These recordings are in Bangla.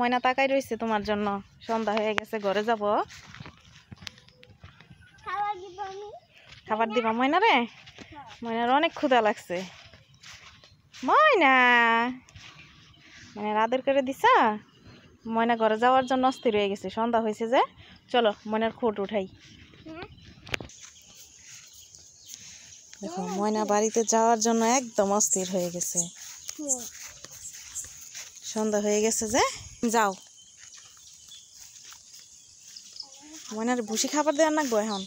ময়না তাকাই রইছে তোমার জন্য। সন্ধ্যা হয়ে গেছে, ঘরে যাব। খাবার দিবা ময়না রে? ময়নার অনেক ক্ষুধা লাগছে। ময়না ময়নার আদর করে দিছা? ময়না ঘরে যাওয়ার জন্য অস্থির হয়ে গেছে। সন্ধ্যা হয়েছে যে, চলো ময়নার খোট উঠাই। দেখো ময়না বাড়িতে যাওয়ার জন্য একদম অস্থির হয়ে গেছে। সন্ধ্যা হয়ে গেছে যে, যাও। ময়নার ভুসি খাবার দেওয়ার লাগবো এখন।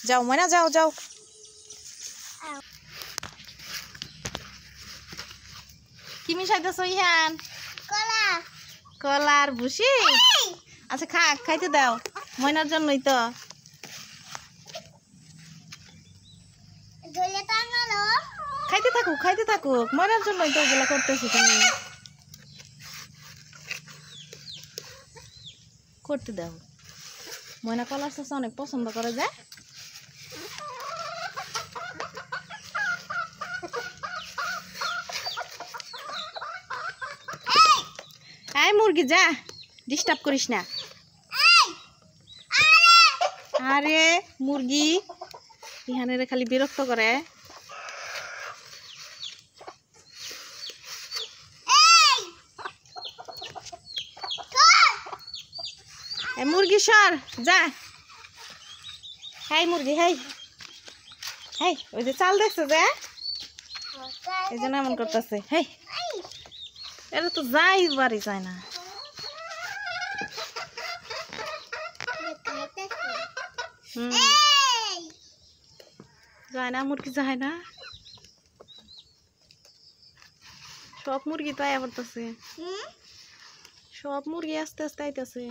যাও ময়না, যাও যাও। কি মিশাইতেছ ইহান? কলা। কলার ভুসি? আচ্ছা খাইতে দাও, ময়নার জন্যই তো। খাইতে থাকুক, ময়নার জন্যই তো এগুলা করতেছি। তুমি করতে দাও। ময়না কলার শসা অনেক পছন্দ করে যে। এই মুরগি যা, ডিস্টার্ব করিস না। আরে মুরগি ইহানে খালি বিরক্ত করে। মুরগি সর যা। হাই মুরগি, হাই হাই। ওই যে চাল দেখছো যে, এই জন্য এমন করতেছে। হাই, এটা তো যাই বাড়ি যায় না। যায় না মুরগি, যায় না। সব মুরগি তো আয়া পড়তেছে। সব মুরগি আস্তে আস্তে আইতেছে।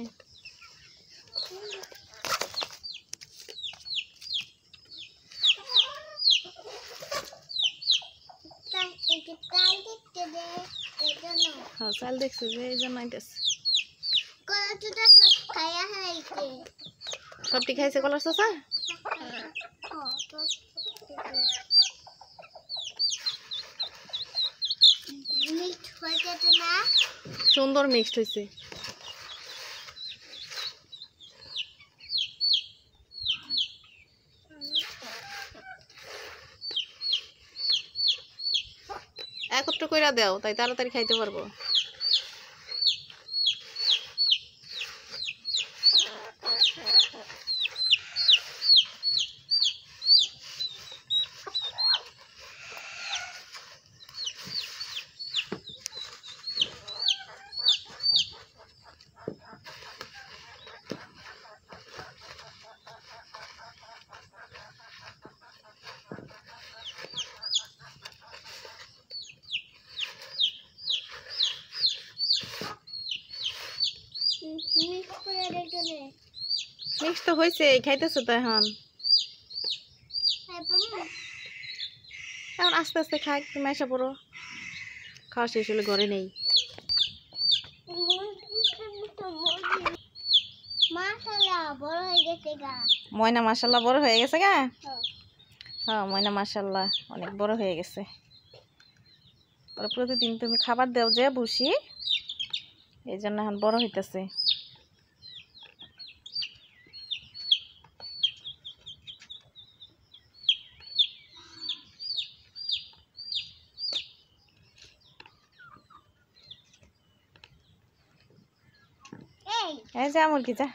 চাল দেখছে যে, এই জন্য আইতেছে। সবটি খাইছে কলার শসা। সুন্দর মিক্সড হয়েছে। একত্র কইরা দাও, তাই তাড়াতাড়ি খাইতে পারবো। মিক্স তো হয়েছে, খাইতেছো তো এখন। এখন আস্তে আস্তে খাই, তুমি এসে পড়ো। খাওয়া শেষ হলে ঘরে নেই। ময়না মাশাআল্লাহ বড় হয়ে গেছে গা। হ্যাঁ ময়না মাশাআল্লাহ অনেক বড় হয়ে গেছে। ওরা প্রতিদিন তুমি খাবার দাও যে ভুসি, এই জন্য এখন বড় হইতেছে। এই যা মুরগি যা।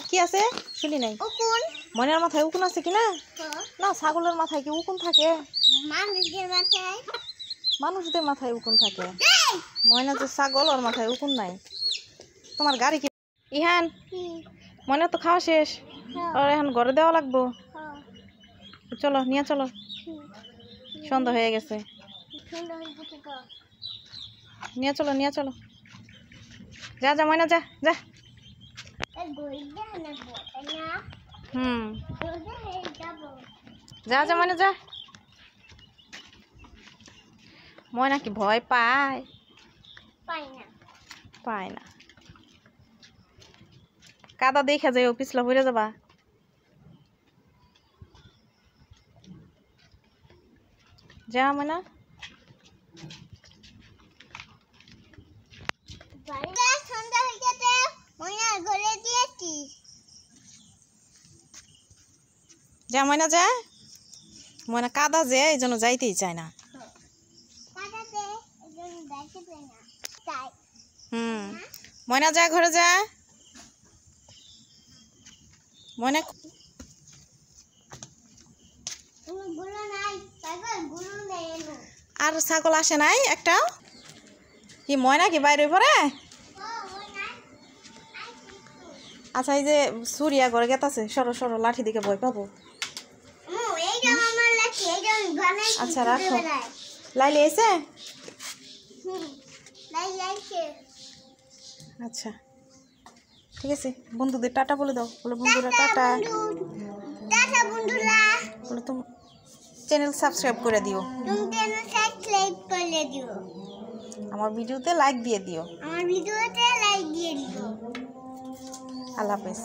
কি আছে শুনি নাই। ময়নার মাথায় উকুন আছে কিনা? না, ছাগলের মাথায় কি উকুন থাকে? মানুষদের মাথায় উকুন থাকে। ময়না যে ছাগল, ওর মাথায় উকুন নাই। তোমার গাড়ি কি ইহান? ময়না তো খাওয়া শেষ, ওর এখন ঘরে দেওয়া লাগবো। চলো নিয়ে চলো, সন্ধ্যা হয়ে গেছে। নিয়ে চলো নিয়ে চলো। যা যা ময়না যা যা। যা যা ময়না যা। ময়না কি ভয় পায়? পায় না। কাদা দেখা যায়, পিছলা পড়ে যাবা। যা ময়না যা ময়না যা ময়না কাদা যে এই জন্য যাইতেই চায় না ময়না যা ঘরে যা ময়না আর ছাগল আসে নাই একটা কি ময়না কি বাইরে পড়ে আচ্ছা এই যে সুরিয়া ঘরে গেতাছে সরো সরো লাঠি দিকে ভয় পাবো আচ্ছা রাখো লাইলি এসে আচ্ছা ঠিক আছে বন্ধুদের টাটা বলে দাও বলে বন্ধুরা টাটা বলে তুমি চ্যানেল সাবস্ক্রাইব করে দিও আমার ভিডিওতে লাইক দিয়ে দিও আল্লাহ হাফেজ।